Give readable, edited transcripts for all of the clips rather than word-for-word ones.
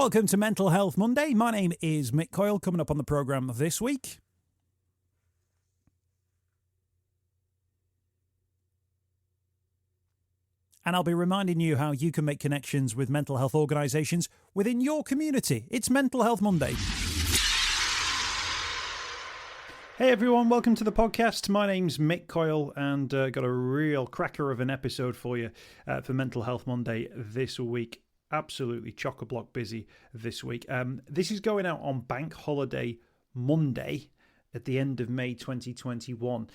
Welcome to Mental Health Monday. My name is Mick Coyle. Coming up on the programme this week, and I'll be reminding you how you can make connections with mental health organisations within your community. It's Mental Health Monday. Hey everyone, welcome to the podcast. My name's Mick Coyle and got a real cracker of an episode for you for Mental Health Monday this week. Absolutely chock-a-block busy this week. This is going out on Bank Holiday Monday at the end of May 2021.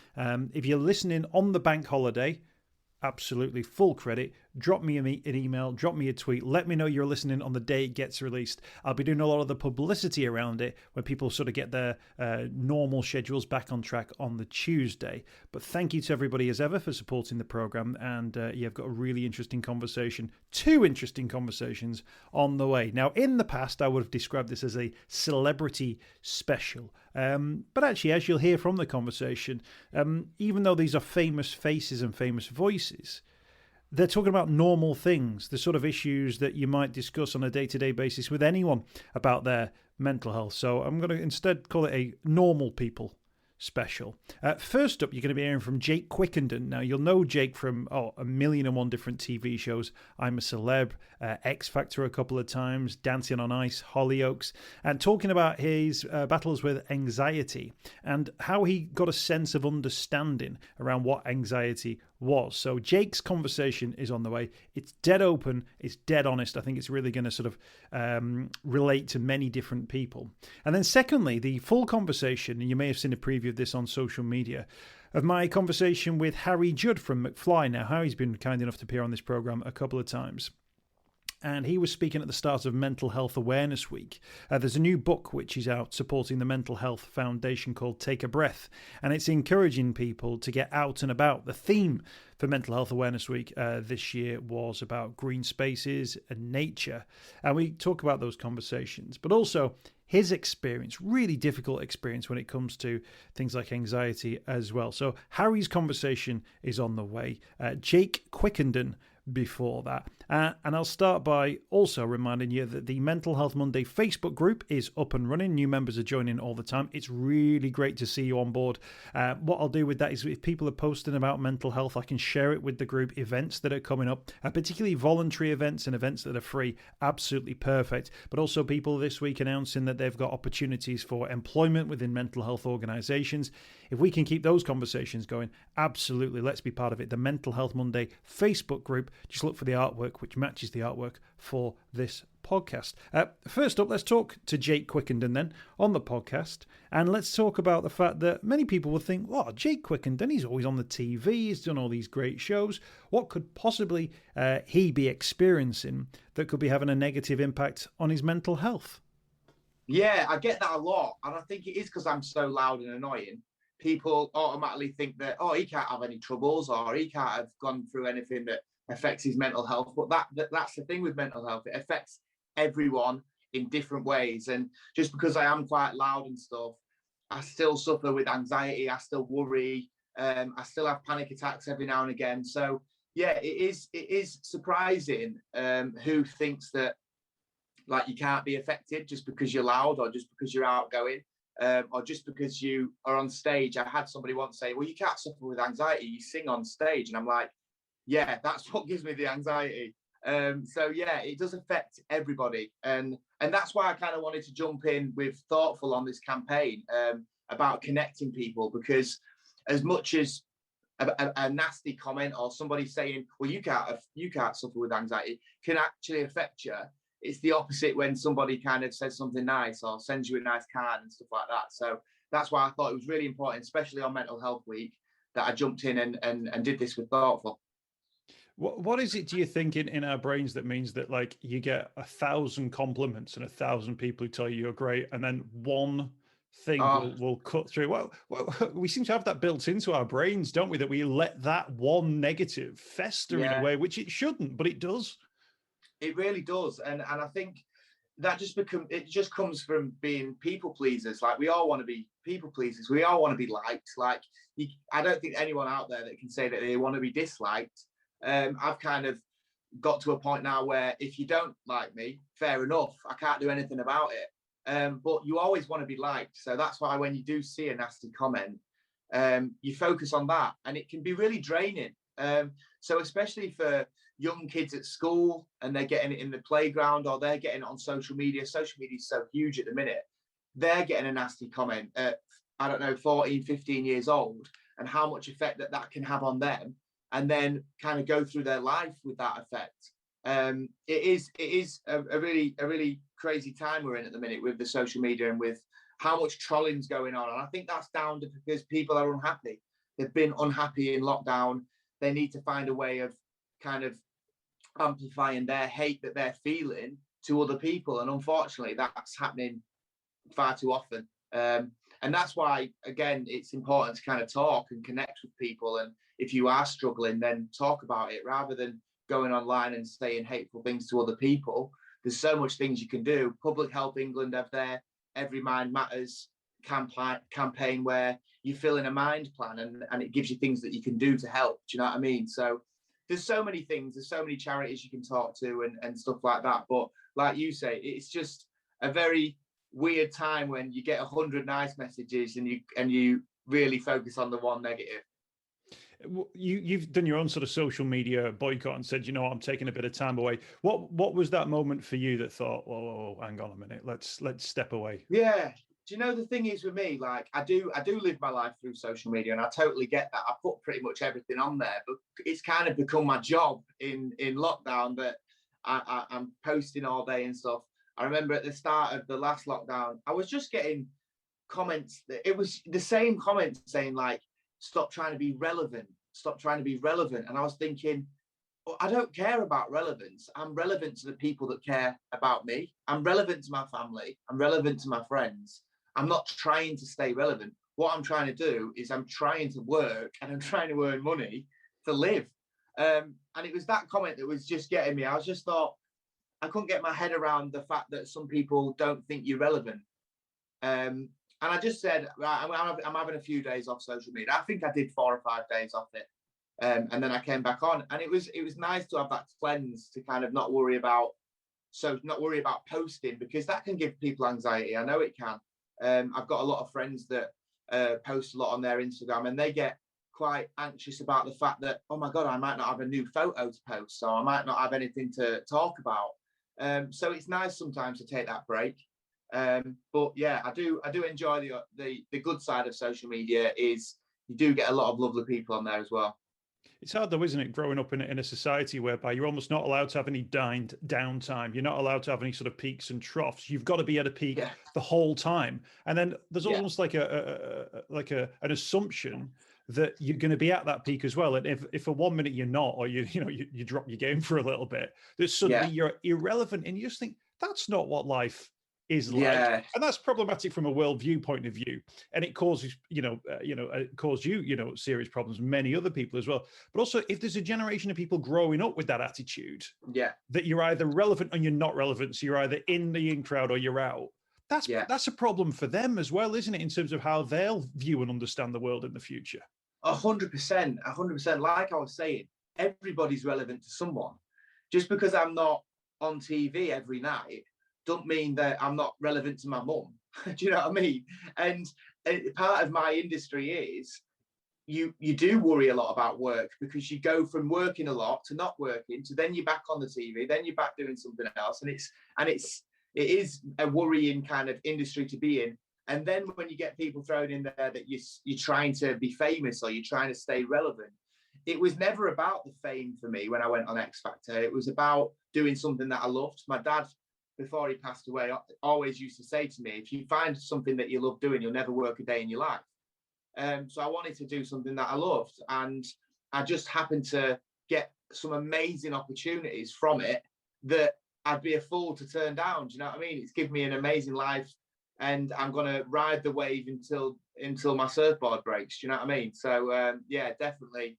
If you're listening on the bank holiday, absolutely full credit. Drop me an email, drop me a tweet, let me know you're listening on the day it gets released. I'll be doing a lot of the publicity around it when people sort of get their normal schedules back on track on the Tuesday. But thank you to everybody as ever for supporting the programme, and you've got a really interesting conversation, two interesting conversations on the way. Now, in the past, I would have described this as a celebrity special. But actually, as you'll hear from the conversation, even though these are famous faces and famous voices, they're talking about normal things, the sort of issues that you might discuss on a day-to-day basis with anyone about their mental health. So I'm going to instead call it a normal people special. First up, you're going to be hearing from Jake Quickenden. Now, you'll know Jake from a million and one different TV shows. I'm a Celeb, X Factor a couple of times, Dancing on Ice, Hollyoaks, and talking about his battles with anxiety and how he got a sense of understanding around what anxiety was. So Jake's conversation is on the way. It's dead open. It's dead honest. I think it's really going to sort of relate to many different people. And then secondly, the full conversation, and you may have seen a preview of this on social media, of my conversation with Harry Judd from McFly. Now, Harry's been kind enough to appear on this program a couple of times. And he was speaking at the start of Mental Health Awareness Week. There's a new book which is out supporting the Mental Health Foundation called Take a Breath. And it's encouraging people to get out and about. The theme for Mental Health Awareness Week this year was about green spaces and nature. And we talk about those conversations, but also his experience, really difficult experience when it comes to things like anxiety as well. So Harry's conversation is on the way. Jake Quickenden before that. And I'll start by also reminding you that the Mental Health Monday Facebook group is up and running. New members are joining all the time. It's really great to see you on board. What I'll do with that is if people are posting about mental health, I can share it with the group. Events that are coming up, particularly voluntary events and events that are free, absolutely perfect. But also people this week announcing that they've got opportunities for employment within mental health organisations. If we can keep those conversations going, absolutely, let's be part of it. The Mental Health Monday Facebook group. Just look for the artwork which matches the artwork for this podcast. First up, let's talk to Jake Quickenden then on the podcast. And let's talk about the fact that many people will think, oh, Jake Quickenden, he's always on the TV, he's done all these great shows. What could possibly he be experiencing that could be having a negative impact on his mental health? Yeah, I get that a lot. And I think it is because I'm so loud and annoying. People automatically think that, oh, he can't have any troubles or he can't have gone through anything that affects his mental health. But that's the thing with mental health. It affects everyone in different ways. And just because I am quite loud and stuff, I still suffer with anxiety. I still worry. I still have panic attacks every now and again. So, yeah, it is surprising who thinks that, like, you can't be affected just because you're loud or just because you're outgoing. Or just because you are on stage. I had somebody once say, well, you can't suffer with anxiety, you sing on stage. And I'm like, yeah, that's what gives me the anxiety. So yeah, it does affect everybody. And that's why I kind of wanted to jump in with Thoughtful on this campaign about connecting people, because as much as a nasty comment or somebody saying, well, you can't suffer with anxiety can actually affect you. It's the opposite when somebody kind of says something nice or sends you a nice card and stuff like that. So that's why I thought it was really important, especially on Mental Health Week, that I jumped in and did this with Thoughtful. What is it, do you think, in our brains that means that, like, you get 1,000 compliments and 1,000 people who tell you you're great, and then one thing will cut through? Well, we seem to have that built into our brains, don't we? That we let that one negative fester in a way which it shouldn't, but it does. It really does, and I think that just comes from being people pleasers. Like, we all want to be people pleasers. We all want to be liked. Like, I don't think anyone out there that can say that they want to be disliked. I've kind of got to a point now where if you don't like me, fair enough, I can't do anything about it. But you always want to be liked. So that's why when you do see a nasty comment, you focus on that, and it can be really draining. So especially for young kids at school, and they're getting it in the playground, or they're getting it on social media. Social media is so huge at the minute. They're getting a nasty comment at, I don't know, 14, 15 years old, and how much effect that can have on them, and then kind of go through their life with that effect. It is a really crazy time we're in at the minute with the social media and with how much trolling's going on. And I think that's down to because people are unhappy. They've been unhappy in lockdown. They need to find a way of kind of amplifying their hate that they're feeling to other people. And unfortunately, that's happening far too often. And that's why, again, it's important to kind of talk and connect with people. And if you are struggling, then talk about it rather than going online and saying hateful things to other people. There's so much things you can do. Public Health England have their Every Mind Matters campaign where you fill in a mind plan, and it gives you things that you can do to help. Do you know what I mean? So there's so many things, there's so many charities you can talk to and stuff like that. But like you say, it's just a very weird time when you get 100 nice messages and you really focus on the one negative. You've done your own sort of social media boycott and said, I'm taking a bit of time away. What was that moment for you that thought, whoa, hang on a minute, let's step away? Yeah. Do you know, the thing is with me, like I do live my life through social media, and I totally get that. I put pretty much everything on there, but it's kind of become my job in lockdown that I'm posting all day and stuff. I remember at the start of the last lockdown, I was just getting comments. It was the same comments saying like, stop trying to be relevant. Stop trying to be relevant. And I was thinking, well, I don't care about relevance. I'm relevant to the people that care about me. I'm relevant to my family. I'm relevant to my friends. I'm not trying to stay relevant. What I'm trying to do is I'm trying to work and I'm trying to earn money to live. And it was that comment that was just getting me. I just thought, I couldn't get my head around the fact that some people don't think you're relevant. And I just said, right, I'm having a few days off social media. I think I did 4 or 5 days off it. And then I came back on, and it was nice to have that cleanse, to kind of not worry about posting, because that can give people anxiety. I know it can. I've got a lot of friends that post a lot on their Instagram, and they get quite anxious about the fact that, oh my God, I might not have a new photo to post, so I might not have anything to talk about. So it's nice sometimes to take that break. But yeah, I do enjoy the good side of social media is you do get a lot of lovely people on there as well. It's hard though, isn't it, growing up in a society whereby you're almost not allowed to have any downtime. You're not allowed to have any sort of peaks and troughs. You've got to be at a peak the whole time. And then there's almost like an assumption that you're going to be at that peak as well. And if for 1 minute you're not, or you drop your game for a little bit, that suddenly you're irrelevant, and you just think that's not what life is like. And that's problematic from a worldview point of view, and it causes serious problems, many other people as well. But also, if there's a generation of people growing up with that attitude, that you're either relevant or you're not relevant, so you're either in the in crowd or you're out, that's a problem for them as well, isn't it, in terms of how they'll view and understand the world in the future? 100%. Like I was saying, everybody's relevant to someone. Just because I'm not on TV every night don't mean that I'm not relevant to my mum. Do you know what I mean? And part of my industry is you do worry a lot about work, because you go from working a lot to not working to then you're back on the TV, then you're back doing something else, and it is a worrying kind of industry to be in. And then when you get people thrown in there that you're trying to be famous or you're trying to stay relevant, it was never about the fame for me when I went on X Factor. It was about doing something that I loved. My dad, before he passed away, always used to say to me, if you find something that you love doing, you'll never work a day in your life. So I wanted to do something that I loved, and I just happened to get some amazing opportunities from it that I'd be a fool to turn down. Do you know what I mean? It's given me an amazing life, and I'm going to ride the wave until my surfboard breaks. Do you know what I mean? So yeah, definitely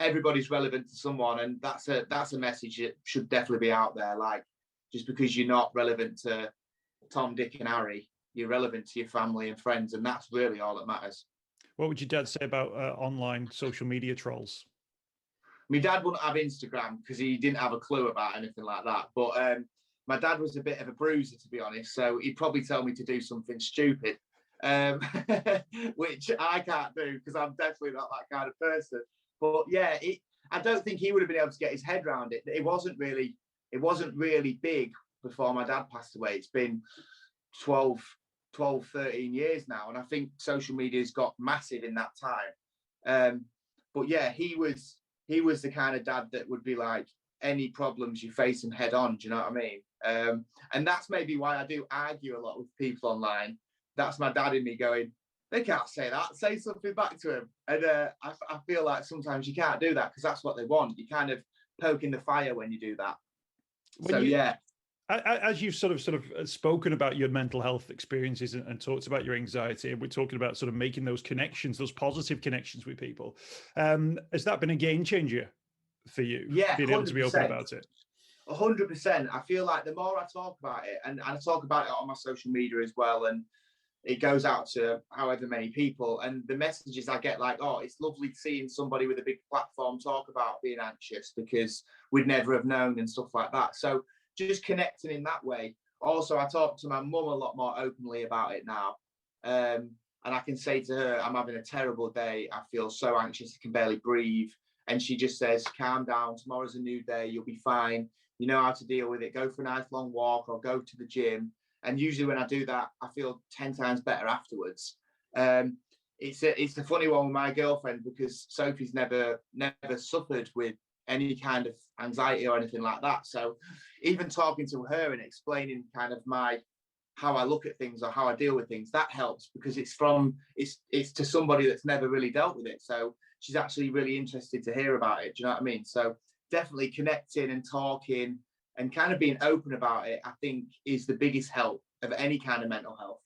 everybody's relevant to someone, and that's a message that should definitely be out there. Like, just because you're not relevant to Tom, Dick and Harry, you're relevant to your family and friends, and that's really all that matters. What would your dad say about online social media trolls? My dad wouldn't have Instagram because he didn't have a clue about anything like that. But my dad was a bit of a bruiser, to be honest. So he'd probably tell me to do something stupid, um, which I can't do because I'm definitely not that kind of person. But yeah, I don't think he would have been able to get his head around it. It wasn't really big before my dad passed away. It's been 12, 13 years now. And I think social media's got massive in that time. But yeah, he was the kind of dad that would be like, any problems you face them head on. Do you know what I mean? And that's maybe why I do argue a lot with people online. That's my dad in me going, they can't say that. Say something back to him. And I feel like sometimes you can't do that because that's what they want. You kind of poke in the fire when you do that. Yeah. As you've sort of spoken about your mental health experiences and talked about your anxiety, and we're talking about sort of making those connections, those positive connections with people. Has that been a game changer for you? Yeah, being able to be open about it. 100%. I feel like the more I talk about it, and I talk about it on my social media as well, and it goes out to however many people, and the messages I get like, oh, it's lovely seeing somebody with a big platform talk about being anxious because we'd never have known and stuff like that. So just connecting in that way. Also, I talk to my mum a lot more openly about it now. And I can say to her, I'm having a terrible day. I feel so anxious, I can barely breathe. And she just says, calm down. Tomorrow's a new day. You'll be fine. You know how to deal with it. Go for a nice long walk or go to the gym. And usually when I do that, I feel 10 times better afterwards. It's a funny one with my girlfriend because Sophie's never suffered with any kind of anxiety or anything like that. So even talking to her and explaining kind of how I look at things or how I deal with things, that helps because it's to somebody that's never really dealt with it. So she's actually really interested to hear about it. Do you know what I mean? So definitely connecting and talking and kind of being open about it, I think, is the biggest help of any kind of mental health.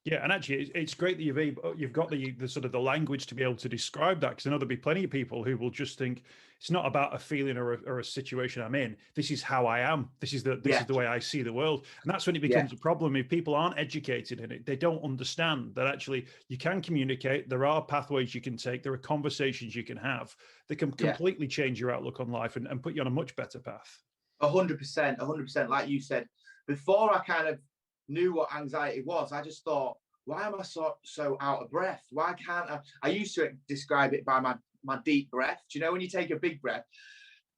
Yeah, and actually, it's great that you've got the sort of the language to be able to describe that, because I know there'll be plenty of people who will just think it's not about a feeling or a situation I'm in. This is how I am. This is the way I see the world, and that's when it becomes a problem. If people aren't educated in it, they don't understand that actually you can communicate. There are pathways you can take. There are conversations you can have that can completely change your outlook on life and put you on a much better path. 100%, 100%. Like you said, before I kind of knew what anxiety was, I just thought, why am I so out of breath? Why can't I used to describe it by my deep breath. Do you know when you take a big breath?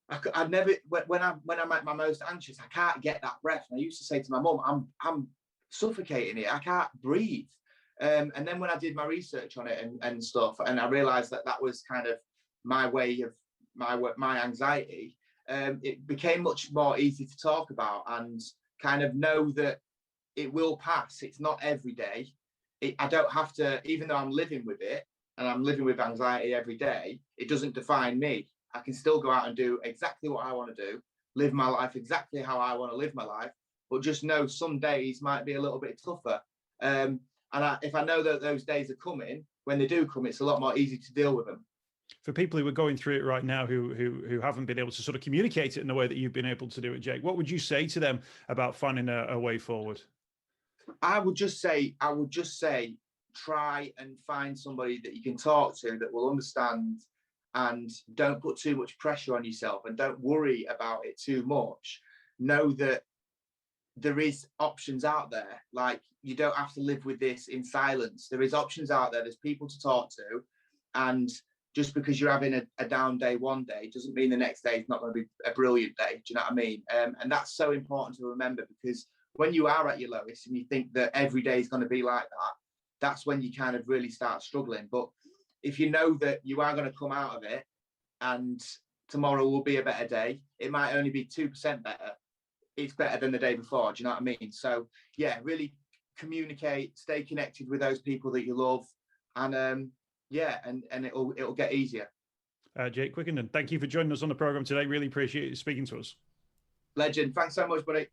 I never, when I'm at my most anxious, I can't get that breath. And I used to say to my mum, I'm suffocating here. I can't breathe. And then when I did my research on it and stuff, and I realized that was kind of my way of my anxiety, it became much more easy to talk about and kind of know that it will pass. It's not every day. I don't have to, even though I'm living with it and I'm living with anxiety every day, it doesn't define me. I can still go out and do exactly what I want to do, live my life exactly how I want to live my life, but just know some days might be a little bit tougher. If I know that those days are coming, when they do come, it's a lot more easy to deal with them. For people who are going through it right now who haven't been able to sort of communicate it in the way that you've been able to do it, Jake, what would you say to them about finding a way forward? I would just say, try and find somebody that you can talk to that will understand, and don't put too much pressure on yourself and don't worry about it too much. Know that there is options out there. Like, you don't have to live with this in silence. There is options out there. There's people to talk to. And just because you're having a down day one day doesn't mean the next day is not going to be a brilliant day. Do you know what I mean? And that's so important to remember, because when you are at your lowest and you think that every day is going to be like that, that's when you kind of really start struggling. But if you know that you are going to come out of it and tomorrow will be a better day, it might only be 2% better. It's better than the day before. Do you know what I mean? So yeah, really communicate, stay connected with those people that you love, and and it'll get easier. Jake Quickenden, thank you for joining us on the program today. Really appreciate you speaking to us. Legend. Thanks so much, buddy.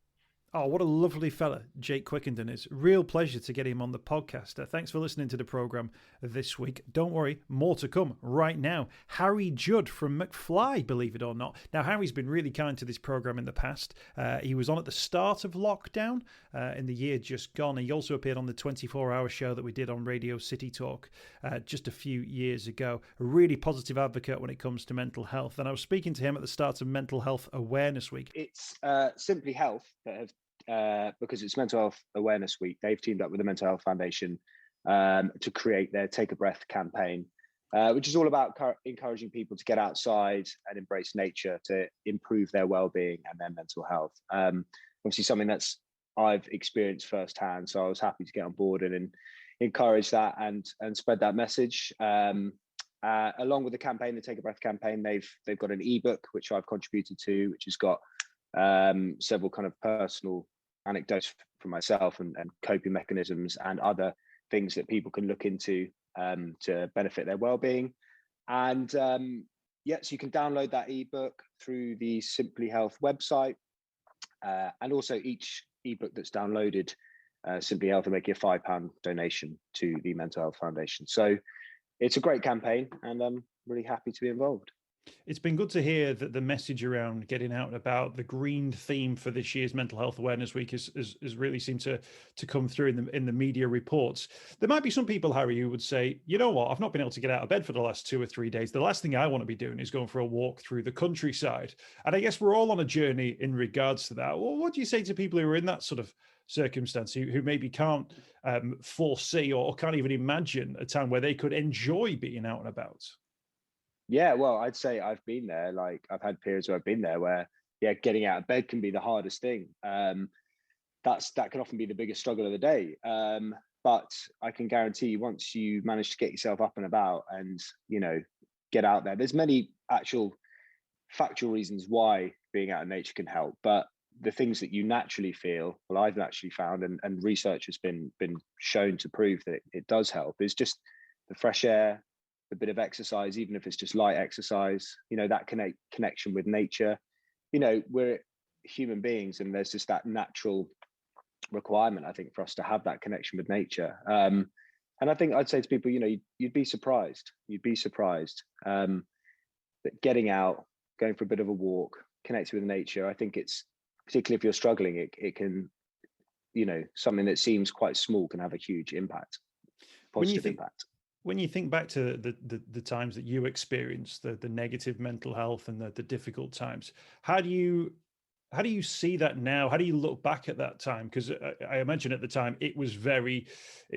Oh, what a lovely fella Jake Quickenden is. Real pleasure to get him on the podcast. Thanks for listening to the programme this week. Don't worry, more to come right now. Harry Judd from McFly, believe it or not. Now, Harry's been really kind to this programme in the past. He was on at the start of lockdown in the year just gone. He also appeared on the 24-hour show that we did on Radio City Talk just a few years ago. A really positive advocate when it comes to mental health. And I was speaking to him at the start of Mental Health Awareness Week. It's Simply Health that have because it's Mental Health Awareness Week, they've teamed up with the Mental Health Foundation to create their Take a Breath campaign, which is all about encouraging people to get outside and embrace nature to improve their well-being and their mental health. Obviously something that's I've experienced firsthand, so I was happy to get on board and encourage that and spread that message. Along with the campaign, the Take a Breath campaign, they've got an ebook which I've contributed to, which has got several kind of personal anecdotes from myself and coping mechanisms and other things that people can look into to benefit their well-being. And so you can download that ebook through the Simply Health website, and also each ebook that's downloaded, Simply Health will make you a £5 donation to the Mental Health Foundation. So it's a great campaign, and I'm really happy to be involved. It's been good to hear that the message around getting out and about, the green theme for this year's Mental Health Awareness Week has really seemed to come through in the media reports. There might be some people, Harry, who would say, you know what, I've not been able to get out of bed for the last 2 or 3 days. The last thing I want to be doing is going for a walk through the countryside. And I guess we're all on a journey in regards to that. Well, what do you say to people who are in that sort of circumstance, who maybe can't foresee or can't even imagine a time where they could enjoy being out and about? Yeah, well, I'd say I've been there. Like I've had periods where I've been there where, getting out of bed can be the hardest thing. That can often be the biggest struggle of the day. But I can guarantee you, once you manage to get yourself up and about and, get out there, there's many actual factual reasons why being out in nature can help. But the things that you naturally feel, well, I've actually found, and research has been shown to prove that it does help, is just the fresh air, a bit of exercise, even if it's just light exercise, that connection with nature. We're human beings, and there's just that natural requirement, I think, for us to have that connection with nature. And I think I'd say to people, you'd be surprised. That getting out, going for a bit of a walk, connecting with nature, I think it's, particularly if you're struggling, it can, something that seems quite small can have a huge impact, positive impact. When you think back to the times that you experienced, the negative mental health and the difficult times, how do you see that now? How do you look back at that time? Because I imagine at the time it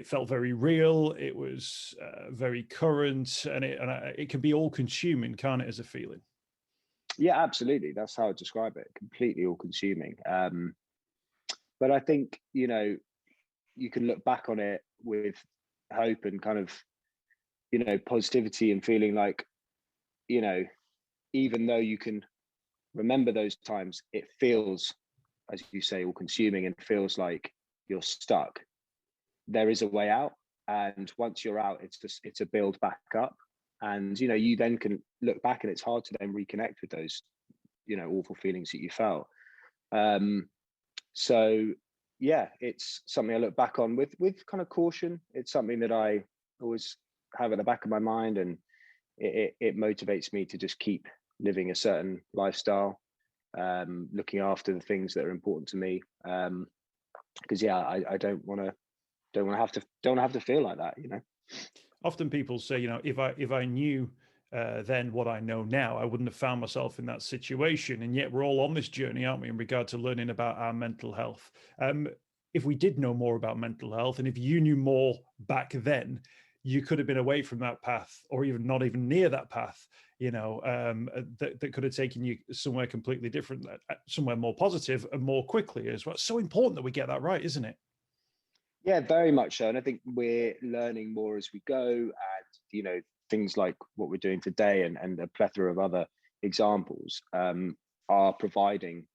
felt very real. It was very current, and it can be all consuming, can't it, as a feeling? Yeah, absolutely. That's how I describe it. Completely all consuming. But I think, you can look back on it with hope and kind of, positivity, and feeling like, even though you can remember those times, it feels, as you say, all consuming, and feels like you're stuck. There is a way out. And once you're out, it's a build back up. And, you then can look back, and it's hard to then reconnect with those, awful feelings that you felt. So yeah, it's something I look back on with kind of caution. It's something that I always have at the back of my mind, and it motivates me to just keep living a certain lifestyle, looking after the things that are important to me. Because I don't want to have to feel like that. Often people say, if I knew then what I know now, I wouldn't have found myself in that situation. And yet we're all on this journey, aren't we, in regard to learning about our mental health. If we did know more about mental health, and if you knew more back then, you could have been away from that path, or even not even near that path, that could have taken you somewhere completely different, somewhere more positive and more quickly as well. It's so important that we get that right, isn't it? Yeah, very much so. And I think we're learning more as we go, and, things like what we're doing today and a plethora of other examples are providing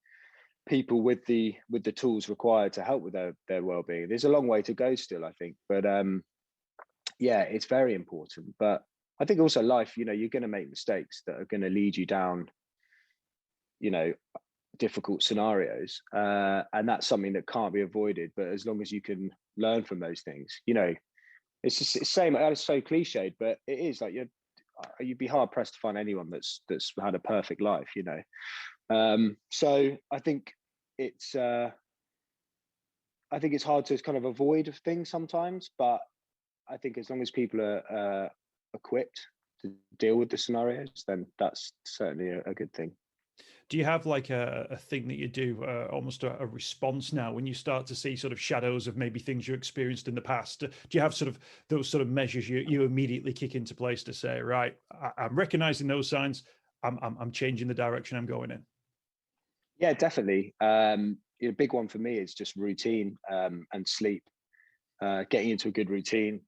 people with the tools required to help with their well-being. There's a long way to go still, I think, but yeah, it's very important. But I think also life, you're going to make mistakes that are going to lead you down, difficult scenarios, and that's something that can't be avoided. But as long as you can learn from those things, it's just it's same. It's so cliched, but it is like you'd be hard pressed to find anyone that's had a perfect life, So I think it's hard to kind of avoid things sometimes, but I think as long as people are equipped to deal with the scenarios, then that's certainly a good thing. Do you have like a thing that you do, almost a response now when you start to see sort of shadows of maybe things you experienced in the past? Do you have sort of those sort of measures you immediately kick into place to say, right, I'm recognizing those signs, I'm changing the direction I'm going in? Yeah, definitely. A big one for me is just routine and sleep. Getting into a good routine.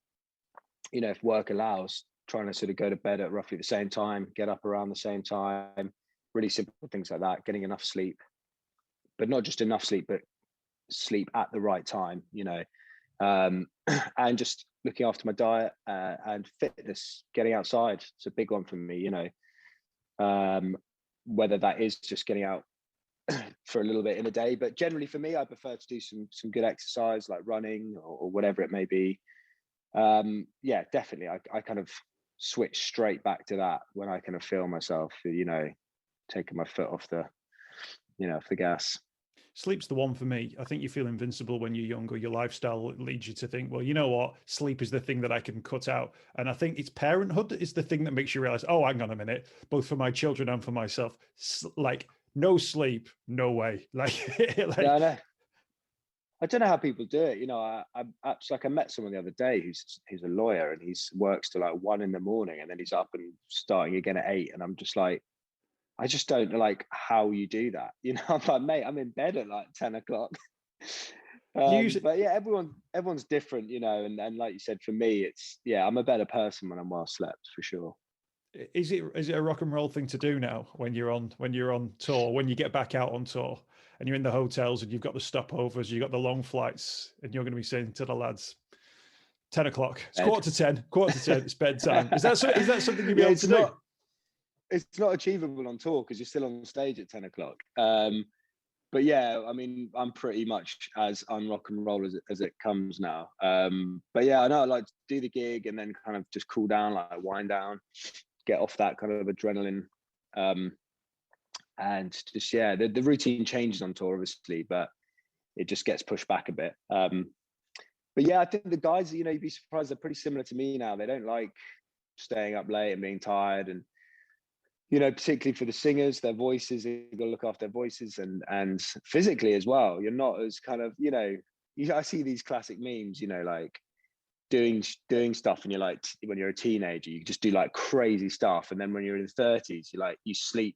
If work allows, trying to sort of go to bed at roughly the same time, get up around the same time. Really simple things like that, getting enough sleep, but not just enough sleep, but sleep at the right time, and just looking after my diet and fitness, getting outside. It's a big one for me, whether that is just getting out for a little bit in a day, but generally for me, I prefer to do some good exercise like running or whatever it may be. Yeah, definitely. I kind of switch straight back to that when I kind of feel myself, taking my foot off the gas. Sleep's the one for me. I think you feel invincible when you're younger. Your lifestyle leads you to think, well, you know what? Sleep is the thing that I can cut out. And I think it's parenthood is the thing that makes you realize, oh, hang on a minute, both for my children and for myself, like no sleep, no way. No. I don't know how people do it. I met someone the other day who's a lawyer, and he works till like 1 a.m, and then he's up and starting again at 8. And I'm just like, I just don't like how you do that. I'm like, mate, I'm in bed at like 10 o'clock. But yeah, everyone's different, and like you said, for me, I'm a better person when I'm well slept, for sure. Is it a rock and roll thing to do now when you're on tour, when you get back out on tour and you're in the hotels and you've got the stopovers, you've got the long flights, and you're going to be saying to the lads, 10 o'clock, it's quarter to 10, it's bedtime. Is that something you'd be able to do? It's not achievable on tour because you're still on stage at 10 o'clock. But yeah, I mean, I'm pretty much as unrock and roll as it comes now. But yeah, I know I like to do the gig and then kind of just cool down, like wind down, get off that kind of adrenaline. And just, the routine changes on tour, obviously, but it just gets pushed back a bit. But yeah, I think the guys, you'd be surprised, they're pretty similar to me now. They don't like staying up late and being tired, and particularly for the singers, their voices, you've got to look after their voices and physically as well. You're not as kind of, I see these classic memes, like doing stuff, and you're like, when you're a teenager, you just do like crazy stuff. And then when you're in the 30s, you sleep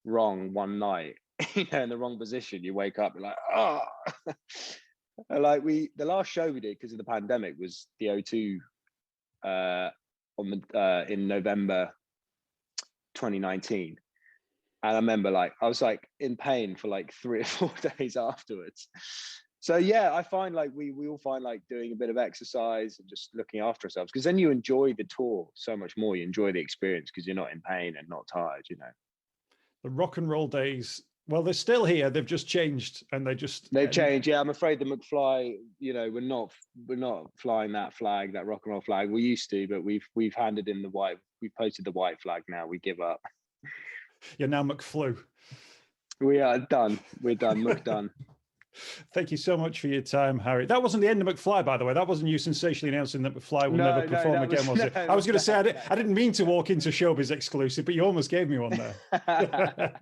wrong one night, in the wrong position. You wake up, you're like, oh. Like the last show we did because of the pandemic was the O2 in November 2019, and I remember I was in pain for 3 or 4 days afterwards. So yeah, I find we all find doing a bit of exercise and just looking after ourselves, because then you enjoy the tour so much more. You enjoy the experience because you're not in pain and not tired. The rock and roll days, well, they're still here. They've just changed, and they've changed. Yeah, I'm afraid the McFly, we're not flying that flag, that rock and roll flag. We used to, but we've handed in the white. We've posted the white flag now. We give up. You're now McFlu. We are done. We're done. Mc done. Thank you so much for your time, Harry. That wasn't the end of McFly, by the way. That wasn't you sensationally announcing that McFly will never perform again, was it? I was going to say, I didn't mean to walk into Showbiz exclusive, but you almost gave me one there.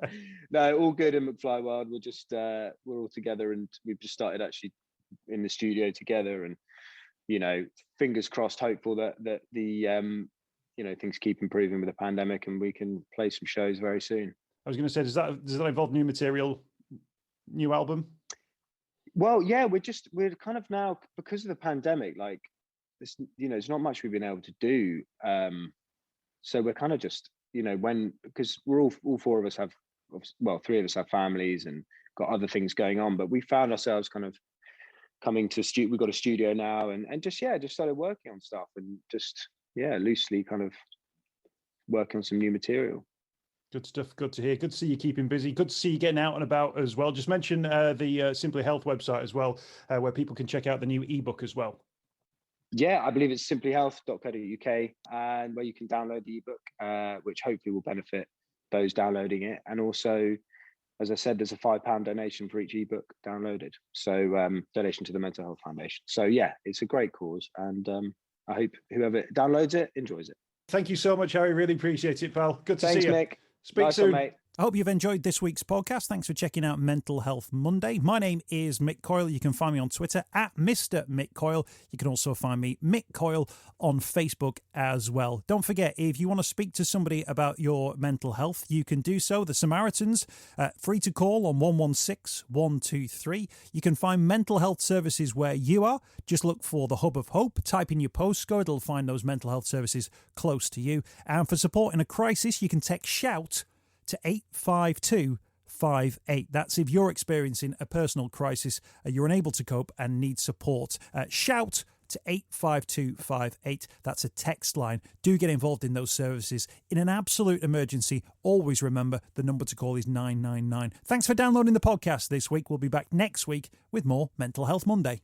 No, all good in McFly world. We're just, we're all together, and we've just started actually in the studio together, and, fingers crossed, hopeful that the, things keep improving with the pandemic and we can play some shows very soon. I was going to say, does that involve new material, new album? Well, yeah, we're kind of now, because of the pandemic, this, there's not much we've been able to do. So we're kind of just, because we're all 4 of us have, well, 3 of us have families and got other things going on, but we found ourselves kind of coming to we've got a studio now, and just started working on stuff, and just loosely kind of working on some new material. Good stuff. Good to hear. Good to see you keeping busy. Good to see you getting out and about as well. Just mention the Simply Health website as well, where people can check out the new ebook as well. Yeah, I believe it's simplyhealth.co.uk, and where you can download the ebook, which hopefully will benefit those downloading it. And also, as I said, there's a £5 donation for each ebook downloaded. So donation to the Mental Health Foundation. So yeah, it's a great cause, and I hope whoever downloads it enjoys it. Thank you so much, Harry. Really appreciate it, pal. Good to see you. Thanks, Mick. Speak soon. Mate. I hope you've enjoyed this week's podcast. Thanks for checking out Mental Health Monday. My name is Mick Coyle. You can find me on Twitter at Mr. Mick Coyle. You can also find me, Mick Coyle, on Facebook as well. Don't forget, if you want to speak to somebody about your mental health, you can do so. The Samaritans, free to call on 116 123. You can find mental health services where you are. Just look for the Hub of Hope. Type in your postcode. It'll find those mental health services close to you. And for support in a crisis, you can text SHOUT to 85258. That's if you're experiencing a personal crisis, you're unable to cope and need support. Shout to 85258. That's a text line. Do get involved in those services. In an absolute emergency, always remember the number to call is 999. Thanks for downloading the podcast this week. We'll be back next week with more Mental Health Monday.